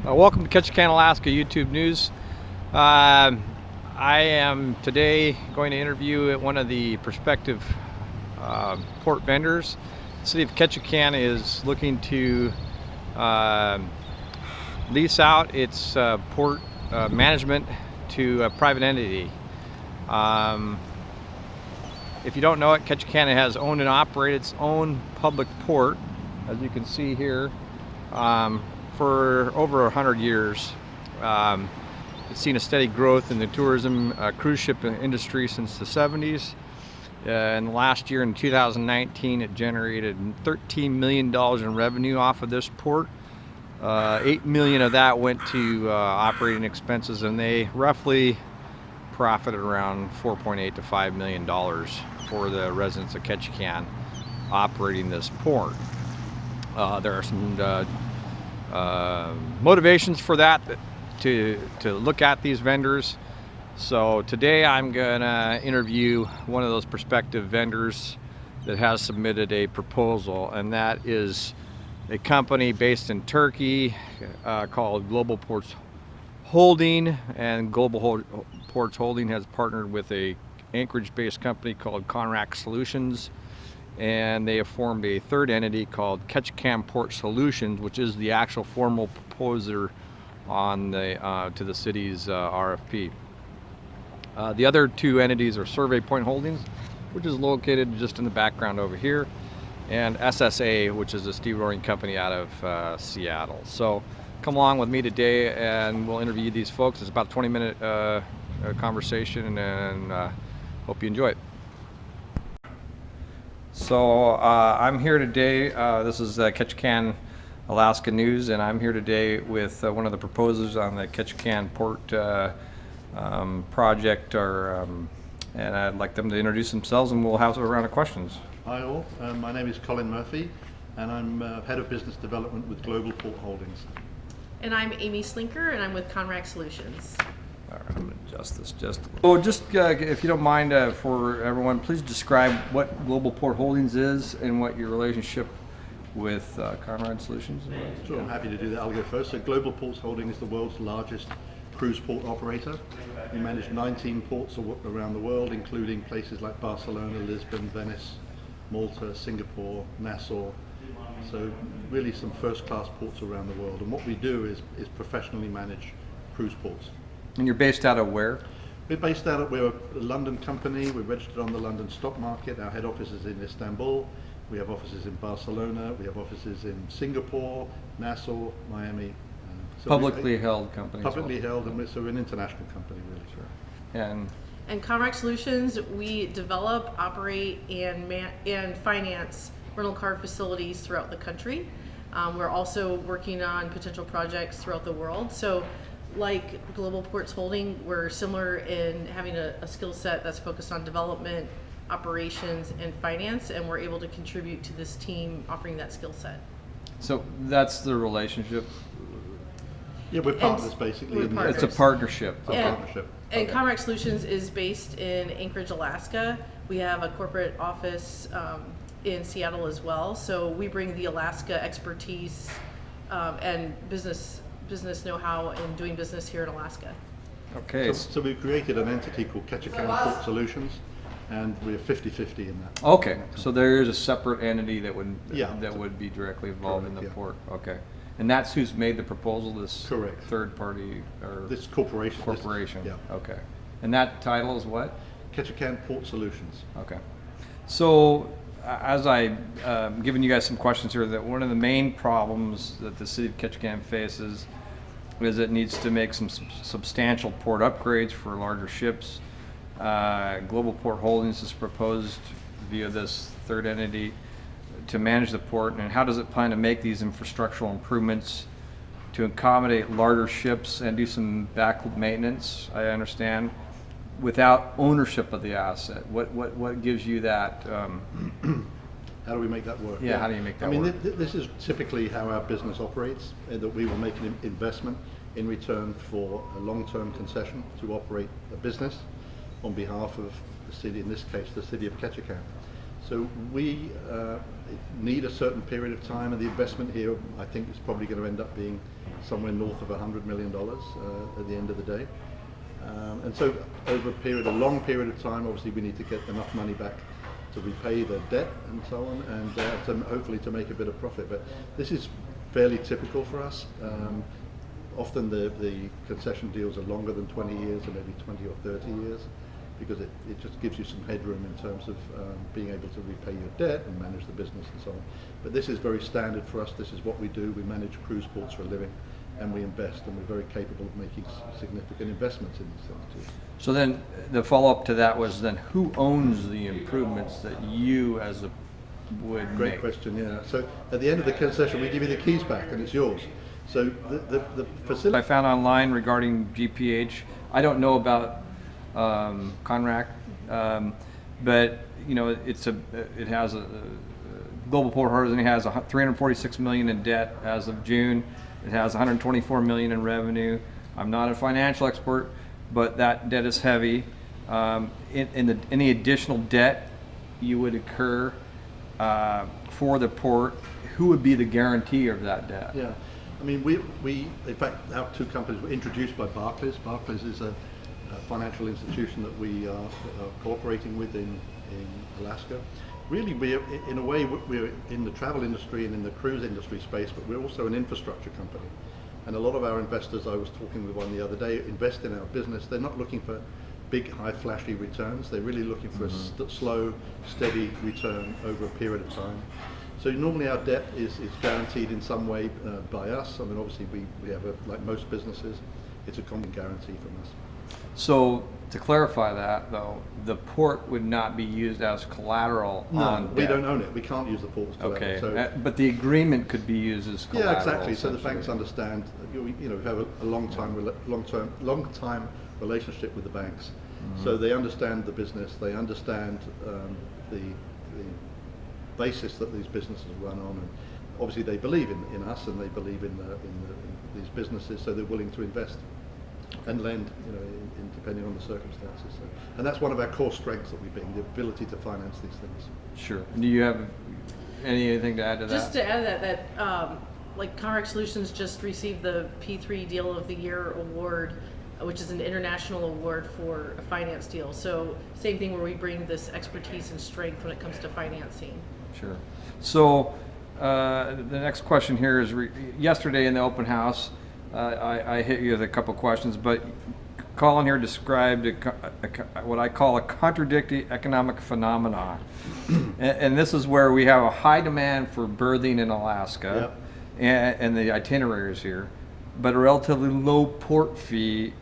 Welcome to Ketchikan, Alaska YouTube News. I am today going to interview one of the prospective port vendors. The city of Ketchikan is looking to lease out its port management to a private entity. If you don't know it, Ketchikan has owned and operated its own public port, as you can see here, for over 100 years. It's seen a steady growth in the tourism cruise ship industry since the 70s. And last year in 2019, it generated $13 million in revenue off of this port. $8 million of that went to operating expenses, and they roughly profited around $4.8 to $5 million for the residents of Ketchikan operating this port. There are some motivations for that to look at these vendors. So today I'm gonna interview one of those prospective vendors that has submitted a proposal, and that is a company based in Turkey called Global Ports Holding. And Global Ports Holding has partnered with a Anchorage-based company called Ketchikan Solutions, and they have formed a third entity called Ketchikan Port Solutions, which is the actual formal proposer on the to the city's RFP. The other two entities are Survey Point Holdings, which is located just in the background over here, and SSA, which is a stevedoring company out of Seattle. So come along with me today and we'll interview these folks. It's about a 20-minute conversation, and hope you enjoy it. So I'm here today, this is Ketchikan, Alaska News, and I'm here today with one of the proposers on the Ketchikan Port project, and I'd like them to introduce themselves, and we'll have a round of questions. Hi all, my name is Colin Murphy, and I'm Head of Business Development with Global Port Holdings. And I'm Amy Slinker, and I'm with Ketchikan Solutions. All right, I'm going to adjust this just a little. If you don't mind, for everyone, please describe what Global Port Holdings is and what your relationship with Ketchikan Solutions is. Sure, I'm happy to do that. I'll go first. So Global Ports Holdings is the world's largest cruise port operator. We manage 19 ports around the world, including places like Barcelona, Lisbon, Venice, Malta, Singapore, Nassau. So really some first-class ports around the world. And what we do is professionally manage cruise ports. And you're based out of where? We're a London company. We're registered on the London stock market. Our head office is in Istanbul. We have offices in Barcelona. We have offices in Singapore, Nassau, Miami. Publicly held company. Publicly held, and so we're an international company, really. Sure. And Ketchikan Solutions, we develop, operate, and finance rental car facilities throughout the country. We're also working on potential projects throughout the world. So, like Global Ports Holding, we're similar in having a skill set that's focused on development, operations, and finance, and we're able to contribute to this team offering that skill set. so that's the relationship. Yeah, we're partners basically. It's a partnership. And Okay. Ketchikan Solutions is based in Anchorage, Alaska. We have a corporate office in Seattle as well. So we bring the Alaska expertise and business know-how in doing business here in Alaska. Okay. So we've created an entity called Ketchikan Port Solutions, and we're 50-50 in that. Okay, so there is a separate entity that would Yeah. would be directly involved in the Correct, yeah. port. Okay, and that's who's made the proposal. This Correct. third party or This corporation. corporation. Yeah. Okay, and that title is what? Ketchikan Port Solutions. Okay, so as I giving you guys some questions here, that one of the main problems that the city of Ketchikan faces is it needs to make some substantial port upgrades for larger ships. Global Port Holdings has proposed via this third entity to manage the port, and how does it plan to make these infrastructural improvements to accommodate larger ships and do some back maintenance, I understand, without ownership of the asset? What gives you that? How do we make that work? Yeah, how do you make that work? This is typically how our business operates, that we will make an investment in return for a long-term concession to operate a business on behalf of the city, in this case, the city of Ketchikan. So we need a certain period of time, and the investment here, I think, is probably going to end up being somewhere north of $100 million at the end of the day. And so over a long period of time, obviously we need to get enough money back to repay the debt and so on, and hopefully to make a bit of profit. But this is fairly typical for us. Often the concession deals are longer than 20 years, or maybe 20 or 30 years, because it just gives you some headroom in terms of being able to repay your debt and manage the business and so on. But this is very standard for us. This is what we do. We manage cruise ports for a living, and we invest, and we're very capable of making significant investments in these things too. So then the follow-up to that was then who owns the improvements that you as a would Great make? question, yeah. So at the end of the concession, we give you the keys back, and it's yours. So the facility I found online regarding GPH, I don't know about Conrac, but you know it has a Global Port Horizon has 346 million in debt as of June. It has 124 million in revenue. I'm not a financial expert, but that debt is heavy. Any additional debt you would incur for the port, who would be the guarantee of that debt? Yeah, I mean, we in fact, our two companies were introduced by Barclays. Barclays is a financial institution that we are cooperating with in Alaska. Really, in a way, we're in the travel industry and in the cruise industry space, but we're also an infrastructure company. And a lot of our investors, I was talking with one the other day, invest in our business. They're not looking for big, high, flashy returns. They're really looking for a slow, steady return over a period of time. So normally our debt is guaranteed in some way by us. I mean, obviously we have, like most businesses, it's a common guarantee from us. So to clarify that though, the port would not be used as collateral on debt. We don't own it. We can't use the port as collateral. Okay, So, but the agreement could be used as collateral. yeah, exactly. So the banks understand. We have a long time relationship with the banks. So they understand the business. They understand the basis that these businesses run on, and obviously they believe in us, and they believe in these businesses. So they're willing to invest and lend, depending on the circumstances. So, and that's one of our core strengths that we bring, the ability to finance these things. Sure. Do you have anything to add to that? Just to add that like Conrac Solutions just received the P3 Deal of the Year award, which is an international award for a finance deal. So same thing where we bring this expertise and strength when it comes to financing. Sure. So the next question here is, yesterday in the open house, I hit you with a couple questions, but Colin here described what I call a contradictory economic phenomenon. And this is where we have a high demand for berthing in Alaska, yep, and the itineraries here, but a relatively low port fee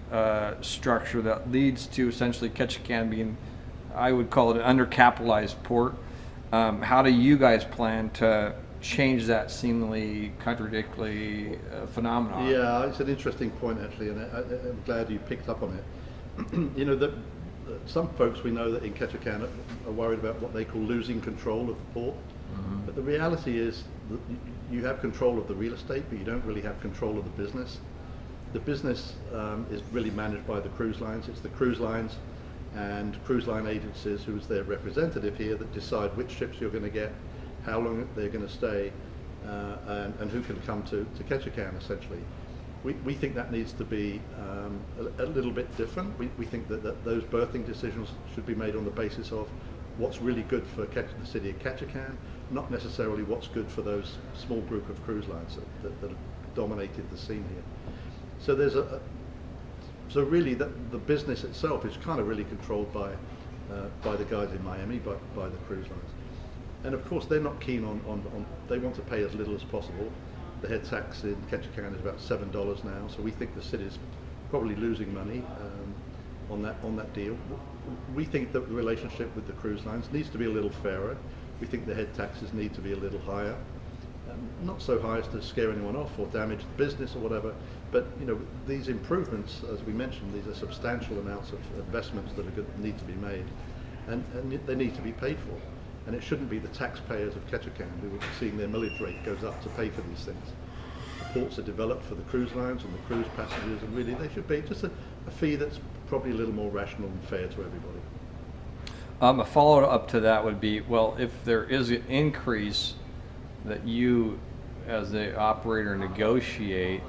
structure that leads to essentially Ketchikan being, I would call it, an undercapitalized port. How do you guys plan to change that seemingly contradictory phenomenon? Yeah, it's an interesting point actually, and I'm glad you picked up on it. Some folks we know that in Ketchikan are worried about what they call losing control of the port. Mm-hmm. But the reality is that you have control of the real estate, but you don't really have control of the business. The business is really managed by the cruise lines. It's the cruise lines and cruise line agencies, who is their representative here, that decide which ships you're going to get, how long they're going to stay, and who can come to Ketchikan, essentially. We think that needs to be a little bit different. We think that those berthing decisions should be made on the basis of what's really good for the city of Ketchikan, not necessarily what's good for those small group of cruise lines that have dominated the scene here. So so really the business itself is kind of really controlled by the guys in Miami, by the cruise lines. And of course they're not keen on they want to pay as little as possible. The head tax in Ketchikan is about $7 now, so we think the city's probably losing money on that deal. We think that the relationship with the cruise lines needs to be a little fairer. We think the head taxes need to be a little higher. Not so high as to scare anyone off or damage the business or whatever, but these improvements, as we mentioned, these are substantial amounts of investments that need to be made, and they need to be paid for. And it shouldn't be the taxpayers of Ketchikan who are seeing their millage rate goes up to pay for these things. The ports are developed for the cruise lines and the cruise passengers, and really they should be just a fee that's probably a little more rational and fair to everybody. A follow-up to that would be, well, if there is an increase that you, as the operator, negotiate,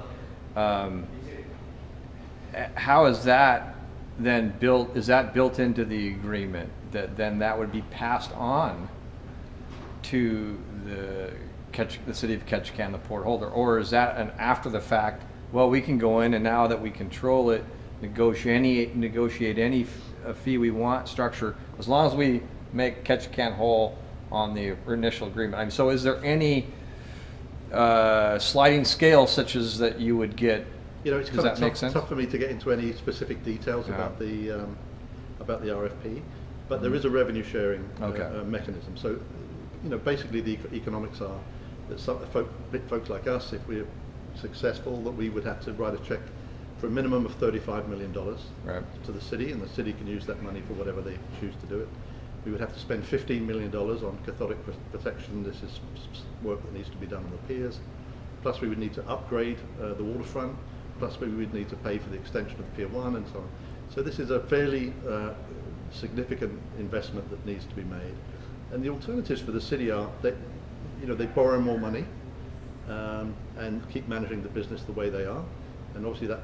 how is that then built? Is that built into the agreement that then that would be passed on to the city of Ketchikan, the port holder, or is that an after the fact? Well, we can go in and now that we control it, negotiate any fee we want, structure, as long as we make Ketchikan whole on the initial agreement. I mean, so is there any sliding scale such as that you would get? You know, it's Does kind that make of sense? tough for me to get into any specific details Yeah. about the RFP, but there is a revenue sharing Okay. mechanism. So, you know, basically the economics are that some folks like us, if we're successful, that we would have to write a check for a minimum of $35 million Right. to the city, and the city can use that money for whatever they choose to do it. We would have to spend $15 million on cathodic protection. This is work that needs to be done on the piers. Plus we would need to upgrade the waterfront. Plus we would need to pay for the extension of Pier 1 and so on. So this is a fairly significant investment that needs to be made. And the alternatives for the city are that, you know, they borrow more money and keep managing the business the way they are. And obviously that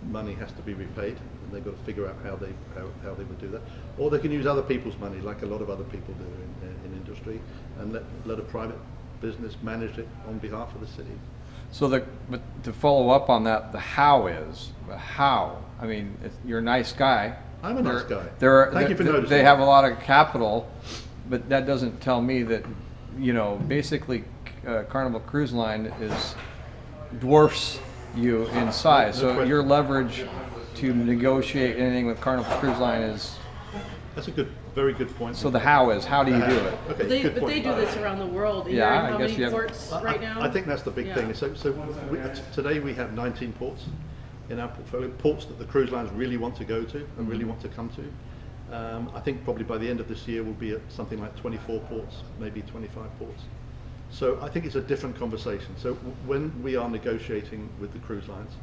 money has to be repaid, and they've got to figure out how they would do that. Or they can use other people's money, like a lot of other people do in industry, and let a private business manage it on behalf of the city. So but to follow up on that, the how is, I mean, you're a nice guy. I'm a nice guy. Thank you for noticing. They have a lot of capital, but that doesn't tell me that, you know, basically Carnival Cruise Line dwarfs you in size. No So question. your leverage to negotiate anything with Carnival Cruise Line is, That's a very good point. so the how is, how do you do it? Okay, good But point. they do this around the world. You're Yeah, in I how guess many you have- ports right now? I think that's the big Yeah. thing. So today we have 19 ports in our portfolio, ports that the cruise lines really want to go to and really want to come to. I think probably by the end of this year we'll be at something like 24 ports, maybe 25 ports. So I think it's a different conversation. So when we are negotiating with the cruise lines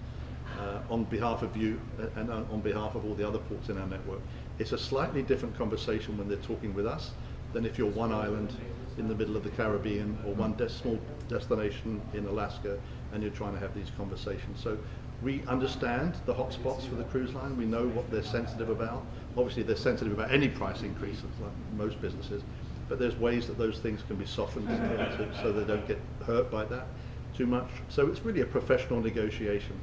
on behalf of you and on behalf of all the other ports in our network, it's a slightly different conversation when they're talking with us than if you're one island in the middle of the Caribbean or one small destination in Alaska and you're trying to have these conversations. So we understand the hotspots for the cruise line. We know what they're sensitive about. Obviously they're sensitive about any price increases, like most businesses, but there's ways that those things can be softened so they don't get hurt by that too much. So it's really a professional negotiation.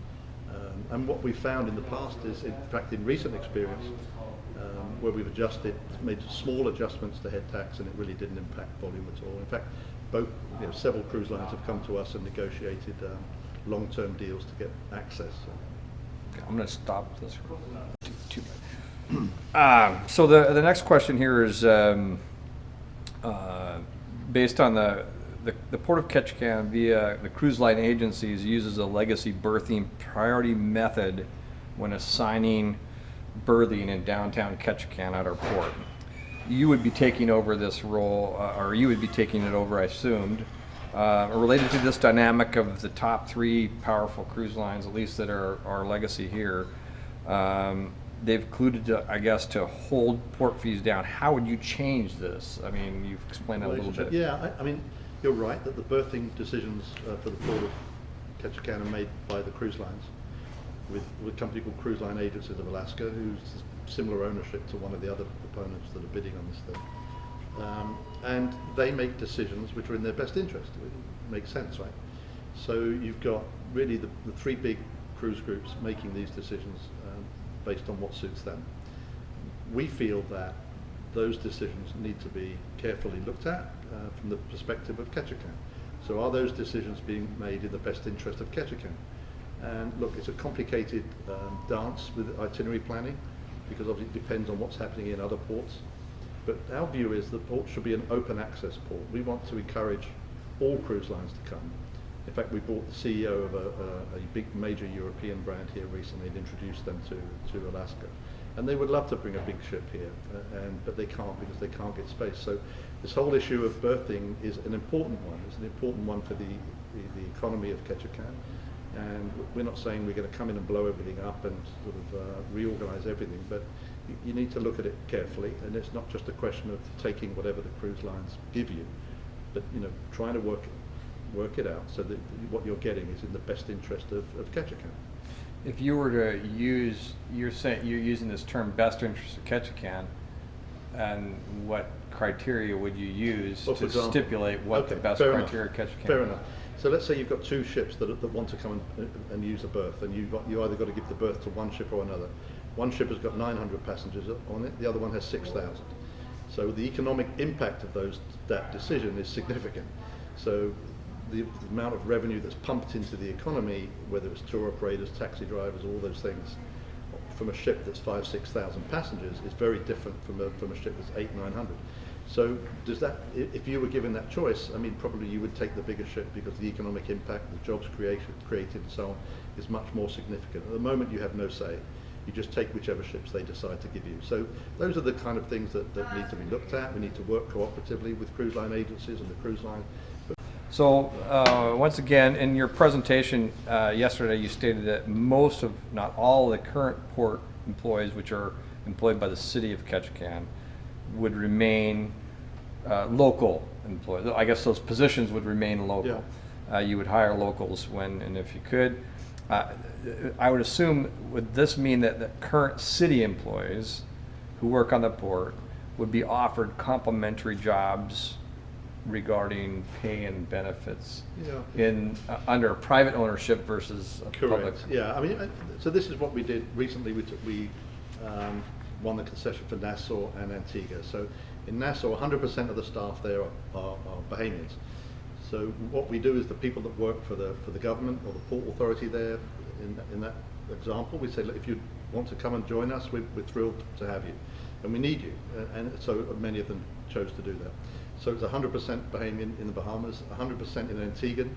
And what we found in the past is, in fact, in recent experience, where we've made small adjustments to head tax, and it really didn't impact volume at all. In fact, several cruise lines have come to us and negotiated long-term deals to get access. Okay, I'm going to stop this. So the next question here is based on the Port of Ketchikan via the cruise line agencies uses a legacy berthing priority method when assigning berthing in downtown Ketchikan at our port. You would be taking over this role, or you would be taking it over, I assumed. Related to this dynamic of the top three powerful cruise lines, at least that are our legacy here, they've included, I guess, to hold port fees down. How would you change this? I mean, you've explained that a little bit. Yeah, I mean, you're right that the berthing decisions for the Port of Ketchikan are made by the cruise lines with a company called Cruise Line Agencies of Alaska, who's similar ownership to one of the other proponents that are bidding on this thing. And they make decisions which are in their best interest. It makes sense, right? So you've got really the three big cruise groups making these decisions based on what suits them. We feel that those decisions need to be carefully looked at from the perspective of Ketchikan. So are those decisions being made in the best interest of Ketchikan? And look, it's a complicated dance with itinerary planning, because obviously it depends on what's happening in other ports. But our view is the port should be an open access port. We want to encourage all cruise lines to come. In fact, we brought the CEO of a big major European brand here recently and introduced them to Alaska. And they would love to bring a big ship here, but they can't because they can't get space. So this whole issue of berthing is an important one. It's an important one for the economy of Ketchikan. And we're not saying we're going to come in and blow everything up and sort of reorganize everything, but you need to look at it carefully. And it's not just a question of taking whatever the cruise lines give you. but trying to work it out so that what you're getting is in the best interest of Ketchikan. If you were to use, you're using this term best interest of Ketchikan, and what criteria would you use Well, for to example, stipulate what the best criteria of Ketchikan Fair is? enough. So let's say you've got two ships that want to come and use a berth, and you either got to give the berth to one ship or another. One ship has got 900 passengers on it, the other one has 6,000. So the economic impact of that decision is significant. So the amount of revenue that's pumped into the economy, whether it's tour operators, taxi drivers, all those things, from a ship that's 5,000–6,000 passengers is very different from a ship that's 800–900. So does that, if you were given that choice, I mean, probably you would take the bigger ship because the economic impact, the jobs created and so on is much more significant. At the moment you have no say. You just take whichever ships they decide to give you. So those are the kind of things that need to be looked at. We need to work cooperatively with cruise line agencies and the cruise line. So once again, in your presentation yesterday, you stated that most of, not all, of the current port employees, which are employed by the city of Ketchikan, would remain local employees. I guess those positions would remain local. Yeah. You would hire locals when and if you could. I would assume, would this mean that the current city employees who work on the port would be offered complimentary jobs regarding pay and benefits in under private ownership versus public? Yeah, I mean, so this is what we did recently. We won the concession for Nassau and Antigua. So in Nassau, 100% of the staff there are Bahamians. So what we do is the people that work for the government or the port authority there, in that example, we say, look, if you want to come and join us, we're thrilled to have you, and we need you. And so many of them chose to do that. So it's 100% Bahamian in the Bahamas, 100% in Antiguan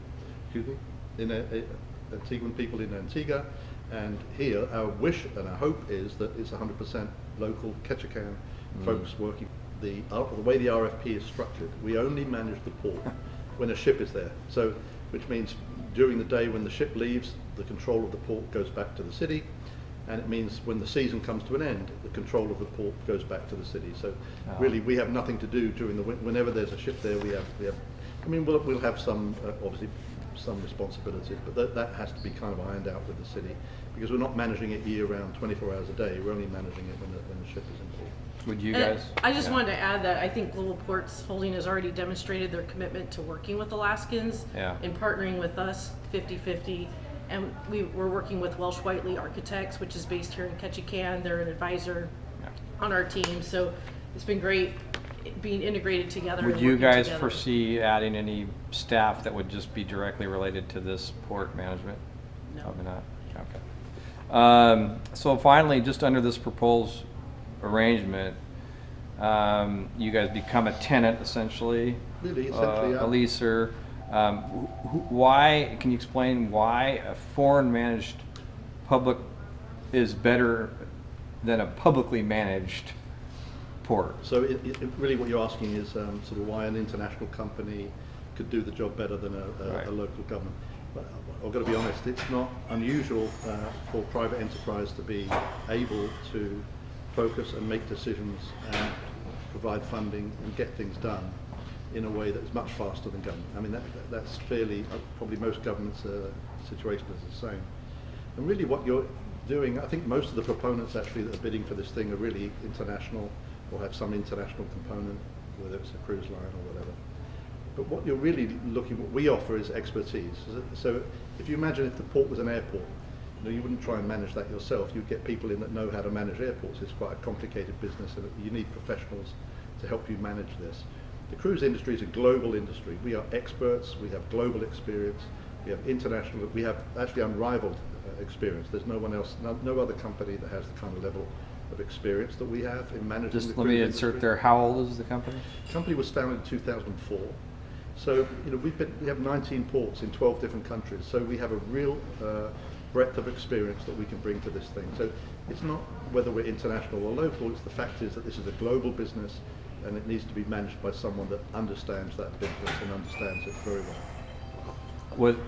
people in Antigua, and here our wish and our hope is that it's 100% local Ketchikan folks working. The way the RFP is structured, we only manage the port when a ship is there. So, which means during the day when the ship leaves, the control of the port goes back to the city, and it means when the season comes to an end, the control of the port goes back to the city. So really we have nothing to do during the whenever there's a ship there. We have I mean, we'll have some obviously some responsibilities, but that has to be kind of ironed out with the city, because we're not managing it year round, 24 hours a day. We're only managing it when the ship is in port. Would you guys? I just wanted to add that I think Global Ports Holding has already demonstrated their commitment to working with Alaskans and partnering with us 50-50. And we're working with Welsh Whiteley Architects, which is based here in Ketchikan. They're an advisor on our team. So it's been great being integrated together. Would you guys foresee adding any staff that would just be directly related to this port management? No. Probably not. Okay. So finally, just under this proposed arrangement, you guys become a tenant essentially, Really, a leaser. Why, can you explain why a foreign managed public is better than a publicly managed port? So really what you're asking is sort of why an international company could do the job better than a local government. But I've got to be honest, it's not unusual for private enterprise to be able to focus and make decisions and provide funding and get things done in a way that is much faster than government. I mean, that's fairly, probably most governments' situation is the same. And really what you're doing, I think most of the proponents actually that are bidding for this thing are really international or have some international component, whether it's a cruise line or whatever. But what you're really what we offer is expertise. So if you imagine if the port was an airport, you wouldn't try and manage that yourself. You'd get people in that know how to manage airports. It's quite a complicated business, and you need professionals to help you manage this. The cruise industry is a global industry. We are experts, we have global experience, we have international, we have actually unrivaled experience. There's no one else, no other company that has the kind of level of experience that we have in managing the cruise industry. Just let me insert there, how old is the company? The company was founded in 2004. So we have 19 ports in 12 different countries. So we have a real breadth of experience that we can bring to this thing. So it's not whether we're international or local, it's the fact is that this is a global business and it needs to be managed by someone that understands that business and understands it very well. With,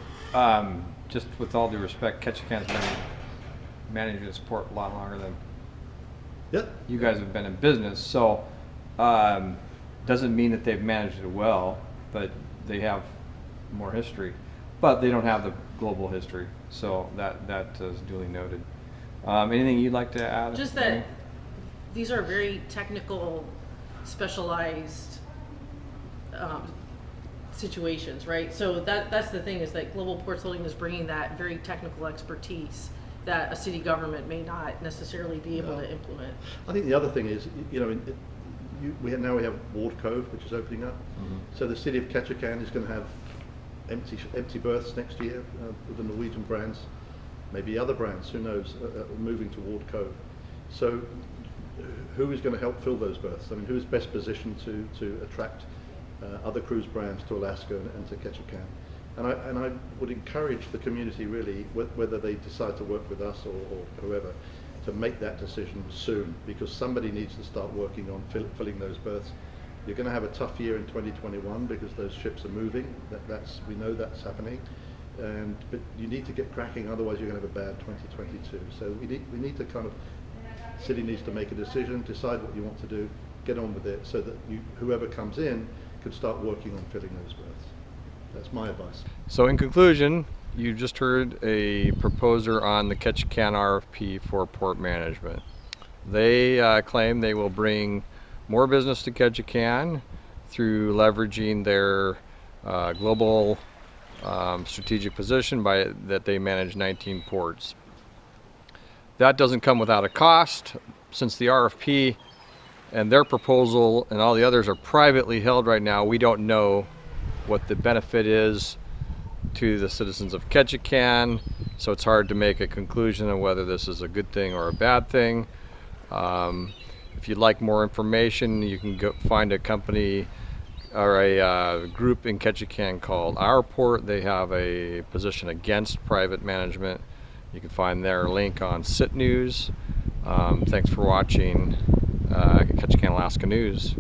just with all due respect, Ketchikan's been managing this port a lot longer than you guys have been in business, so doesn't mean that they've managed it well. but they have more history, but they don't have the global history. So that is duly noted. Anything you'd like to add? Just that these are very technical, specialized situations, right? So that's the thing, is that Global Ports Holding is bringing that very technical expertise that a city government may not necessarily be able to implement. I think the other thing is, you know, now we have Ward Cove, which is opening up. So the city of Ketchikan is going to have empty berths next year with the Norwegian brands, maybe other brands, who knows, moving to Ward Cove. So who is going to help fill those berths? I mean, who is best positioned to attract other cruise brands to Alaska and to Ketchikan? And I would encourage the community, really, whether they decide to work with us or whoever, to make that decision soon, because somebody needs to start working on filling those berths. You're going to have a tough year in 2021 because those ships are moving. We know that's happening, but you need to get cracking. Otherwise, you're going to have a bad 2022. So we need to kind of, city needs to make a decision, decide what you want to do, get on with it, so that whoever comes in can start working on filling those berths. That's my advice. So in conclusion, you just heard a proposer on the Ketchikan RFP for port management. They claim they will bring more business to Ketchikan through leveraging their global strategic position that they manage 19 ports. That doesn't come without a cost, since the RFP and their proposal and all the others are privately held right now. We don't know what the benefit is to the citizens of Ketchikan, so it's hard to make a conclusion on whether this is a good thing or a bad thing. If you'd like more information, you can go find a company or a group in Ketchikan called Our Port. They have a position against private management. You can find their link on Sit News. Thanks for watching Ketchikan, Alaska News.